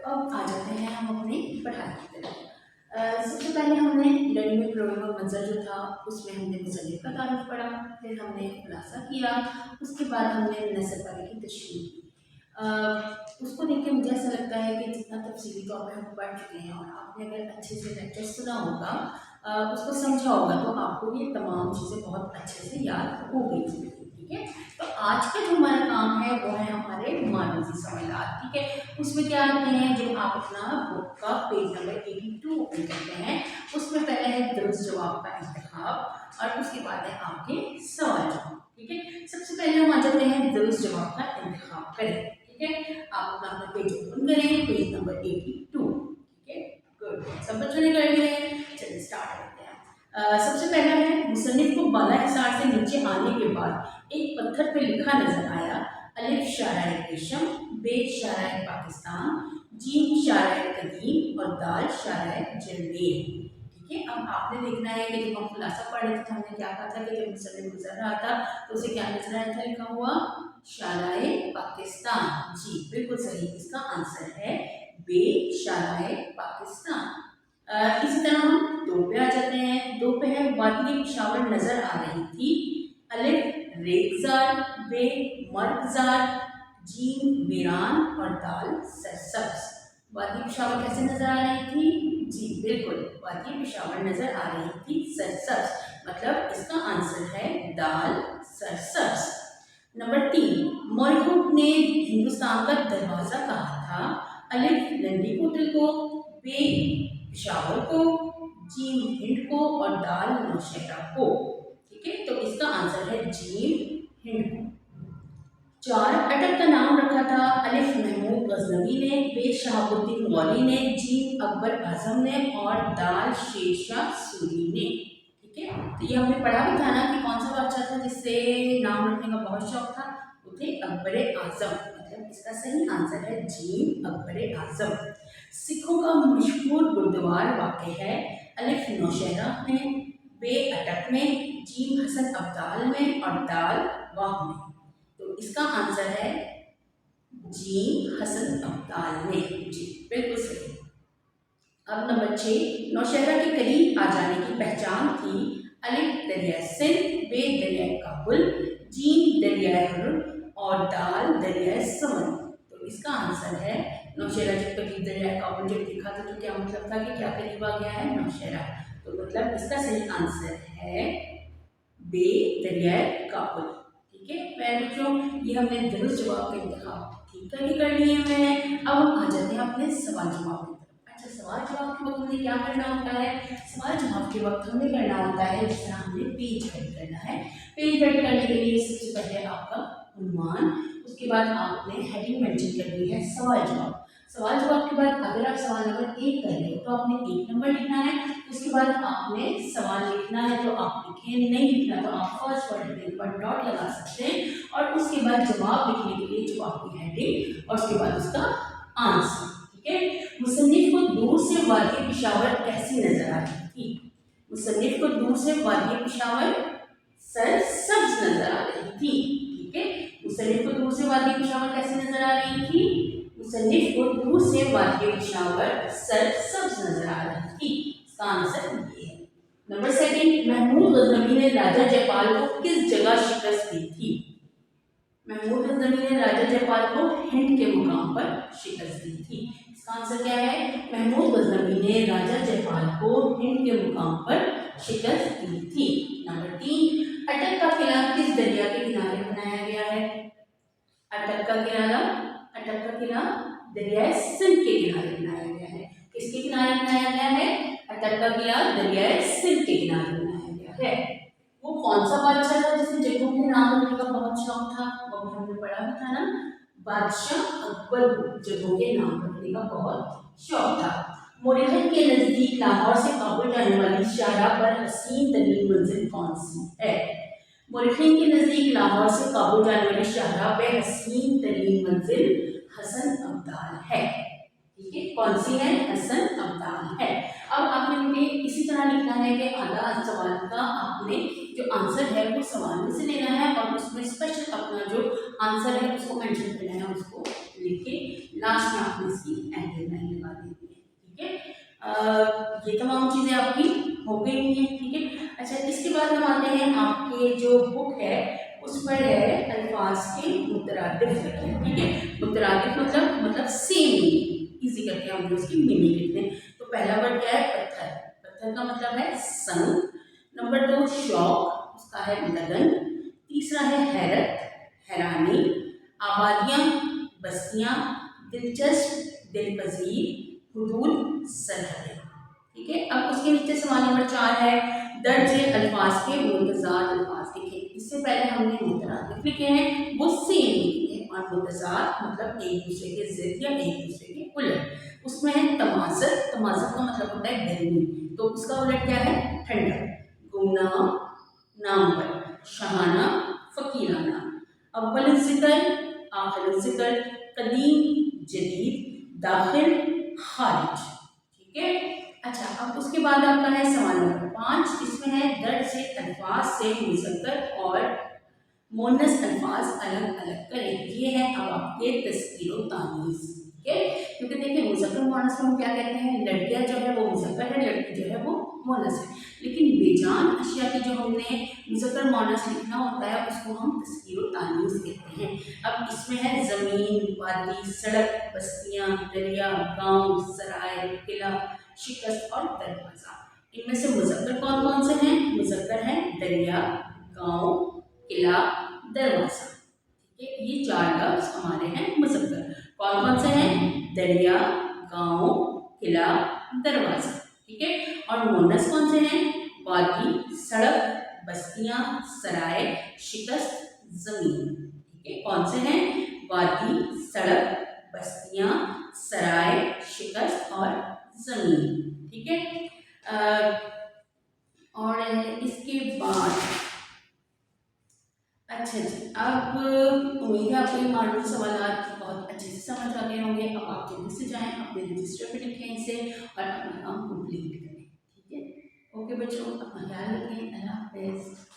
अब आ जाते हैं हम अपनी पढ़ाई की तरफ। सबसे पहले हमने लड़ी में प्रोग्राम मंजर जो था उसमें हमने मुसन्निफ का तारुफ पढ़ा, फिर हमने खुलासा किया, उसके बाद हमने नसर पारे की तशरीह की। उसको देख के मुझे ऐसा लगता है कि जितना तफसीली तौर पर हम पढ़ चुके हैं और आपने अगर अच्छे से लेक्चर सुना होगा, उसको समझा होगा, तो आपको ये तमाम चीज़ें बहुत अच्छे से याद हो गई होंगी। ठीक है, तो आज का जो हमारा काम है वो है हमारे मारूफी सवालात। ठीक है, उसमें क्या करते हैं, जब आप अपना बुक का पेज नंबर 82 ओपन करते हैं, उसमें पहले है दुरुस्त जवाब का इंतखाब और उसके बाद है आपके सवाल जवाब। ठीक है, सबसे पहले हम आ जाते हैं दुरुस्त जवाब का इंतखाब करें। ठीक है, आप अपना पेज ओपन करें, पेज नंबर 82। ठीक है, गुड, सब बच्चों ने कर लिया है। चलिए स्टार्ट करते हैं। सबसे पहला है, मुसन्निफ को बाला हिसार से नीचे आने के बाद एक पत्थर पे लिखा नजर आया, अलिफ शाराए रेशम, बे शाराए पाकिस्तान, जीम शाराए कदीम और दाल शाराए जरनेल। ठीक है, अब आपने देखना है कि जब हम खुलासा पढ़ रहे थे हमने क्या कहा था कि जब मुसन्निफ गुजर रहा था तो उसे क्या नजर आया था, लिखा हुआ शाराए पाकिस्तान। जी बिल्कुल सही, इसका आंसर है बे शाराए पाकिस्तान। इसी तरह हम दो पे आ जाते हैं। दो पे है, वादी पिशावर नजर आ रही थी, अलिफ रेगजार, बे मर्गजार, जीम वीरान और दाल सरसब्ज। वादी पिशावर कैसे नजर आ रही थी? जी बिल्कुल, वादी पिशावर नजर आ रही थी सरसब्ज, मतलब इसका आंसर है दाल सरसब्ज। नंबर 3, मरहूम ने हिंदुस्तान का दरवाजा कहा था, अलिफ लंडी कोटल को, बे पिशावर को, जीम हिंद को और दाल नौशहरा को। ठीक है, तो इसका आंसर है जीम हिंद को। 4, अटक का नाम रखा था, अलिफ महमूद गजनवी ने, बे शहाबुद्दीन गौरी ने, जीम अकबर आजम ने और दाल शेरशाह सूरी ने। ठीक है, तो ये हमने पढ़ा भी था ना कि कौन सा बादशाह था जिससे नाम रखने का बहुत शौक था, वो थे अकबर आजम, मतलब इसका सही आंसर है जीम अकबर आजम। सिखों का मशहूर गुरुद्वारा वाक़ है, अलिफ नौशहरा में, बे अटक में, जीम हसन अब्दाल में और दाल वाह में। तो इसका आंसर है जीम हसन अब्दाल में। जी बिल्कुल सही। अब नंबर 6, नौशहरा के करीब आ जाने की पहचान थी, अलिफ दरिया सिंध, बे दरिया काबुल, जीम दरिया हर और दाल दरिया समन। तो इसका आंसर है नौशहरा के करीब दरिया काबुल। जब देखा था तो क्या मतलब था कि क्या करीब आ गया है, नौशहरा, तो मतलब इसका सही आंसर है बे दरिया काबुल। ठीक है प्यारे बच्चों, ये हमने दुरुस्त जवाब का इंतखाब ठीक कर लिए हैं। अब हम आ जाते हैं अपने सवाल जवाब की तरफ। अच्छा, सवाल जवाब के वक्त हमें क्या करना होता है? सवाल जवाब के वक्त हमें करना होता है जिस तरह हमने पेज हेड करना है। पेज हेड करने के लिए सबसे पहले आपका उन्वान, उसके बाद आपने हेडिंग मेंशन करनी है सवाल जवाब। सवाल जवाब के बाद अगर आप सवाल नंबर 1 कर रहे हो तो आपने 1 नंबर लिखना है, उसके बाद आपने सवाल लिखना है तो आप लिखें, नहीं लिखना तो आप फर्स्ट वर्ड पर डॉट लगा सकते हैं और उसके बाद जवाब लिखने के लिए जवाब की हेडिंग और उसके बाद उसका आंसर। ठीक है, मुसन्निफ को दूर से वादी पिशावर कैसी नजर आ रही थी? मुसन्निफ को दूर से वादी पिशावर सरसब्ज नजर आ रही थी। ठीक है, मुसन्निफ को दूर से वादी पिशावर कैसी नजर आ रही थी? मुसन्निफ को दूर से वादी पिशावर सरसब्ज नजर आ रही थी। इसका आंसर ये है। नंबर 2, महमूद गजनवी ने राजा जयपाल को किस जगह शिकस्त दी थी? महमूद गजनवी ने राजा जयपाल को हिंद के मुकाम पर शिकस्त दी थी। इसका आंसर क्या है? महमूद गजनवी ने राजा जयपाल को हिंद के मुकाम पर शिकस्त दी थी। नंबर 3, अटक का किला किस दरिया के किनारे बनाया गया है? अटक का किला दरिया सिंध के किनारे बनाया गया है। किसके किनारे बनाया गया है? अटक का किला दरिया सिंध के किनारे बनाया गया है। वो कौन सा बादशाह था जिसे जगहों के नाम रखने का बहुत शौक था? वो हमने पढ़ा भी था ना, बादशाह अकबर को जगहों के नाम रखने का बहुत शौक था। मोरखन के नजदीक लाहौर से काबुल जाने वाली शाहराह पर हसीन तरीन मंजिल कौन सी है? मोरखन के नजदीक लाहौर से काबुल जाने वाली शाहराह पे हसीन तरीन मंजिल हसन अब्दाल है। ठीक है, कौन सी है? हसन अब्दाल है। अब आपने मुझे इसी तरह लिखना है कि आधा सवाल का आपने जो आंसर है वो सवाल में से लेना है और उसमें स्पेशल अपना जो आंसर है उसको मेंशन करना है, उसको लिख के लास्ट में आपने इसकी एंट्री ये तमाम चीज़ें आपकी हो गई हुई हैं, ठीक है। अच्छा, इसके बाद हम आते हैं, आपके जो बुक है उस पर है अल्फाज के मुतरादिफ लिखे, ठीक है। मुतरादिफ मतलब सेम मीनिंग, इजी करके हम उसकी मीनिंग लिखते हैं। तो पहला वर्ड क्या है? पत्थर। पत्थर का मतलब है संग। नंबर 2 शौक, उसका है लगन। तीसरा है हैरत, हैरानी। आबादियाँ, बस्तियाँ। दिलचस्प, दिलपजीर। हुदूद, सरहदें, ठीक है। अब उसके नीचे सवाल नंबर 4 है, दर्ज अल्फाज के मुतज़ाद अल्फाज लिखे। इससे पहले हमने मुतरादिफ लिखे हैं, वो सेम लिखे हैं, और मुतज़ाद मतलब एक दूसरे के ज़िद या एक दूसरे के उलट। उसमें है तमाज़र। तमाज़र का मतलब होता है गर्मी, तो उसका उलट क्या है? ठंडक। गुमनाम, नामवर। शहाना, फकीराना। अव्वल ज़िक्र, आखिर ज़िक्र। कदीम, जदीद। दाखिल, खारिज, ठीक है। अच्छा, अब उसके बाद आपका है सवाल नंबर 5। इसमें है दर्ज से अल्फाज से मुज़क्कर और मुअन्नस अल्फाज अलग अलग करें। ये है अब आपके तज़कीर व तानीस, ठीक है। क्योंकि देखिए मुज़क्कर मुअन्नस में हम क्या कहते हैं, लड़कियां जो है वो मुज़क्कर है, लड़की जो है वो मुअन्नस है। लेकिन बेजान अशिया की जो हमने मुज़क्कर मुअन्नस लिखना होता है उसको हम तज़कीर व तानीस कहते हैं। अब इसमें है ज़मीन, वादी, सड़क, बस्तियाँ, दरिया, गाँव, सराय, किला, शिकस्त और दरवाज़ा। इनमें से मुज़क्कर कौन कौन से हैं? मुज़क्कर हैं दरिया, गाँव, किला, दरवाज़ा, ठीक है। ये 4 लफ्ज़ हमारे हैं मुज़क्कर। कौन कौन से हैं? दरिया, गाँव, किला, दरवाज़ा, ठीक है। और मुअन्नस कौन से हैं? वादी, सड़क, बस्तियाँ, सराय, शिकस्त, ज़मीन, ठीक है। कौन से हैं? वादी, सड़क, बस्तियाँ, सराय, शिकस्त और ज़मीन, ठीक है। और इसके बाद अच्छा जी, अब उम्मीद है आपको ये मालूम सवाल बहुत अच्छे से समझ आ गए होंगे। अब आप जल्दी से जाएं, अपने रजिस्टर पे लिखें इसे और अपना काम कंप्लीट करें, ठीक है। ओके बच्चों, अपना ख्याल रखें। अल्लाह हाफ़िज़।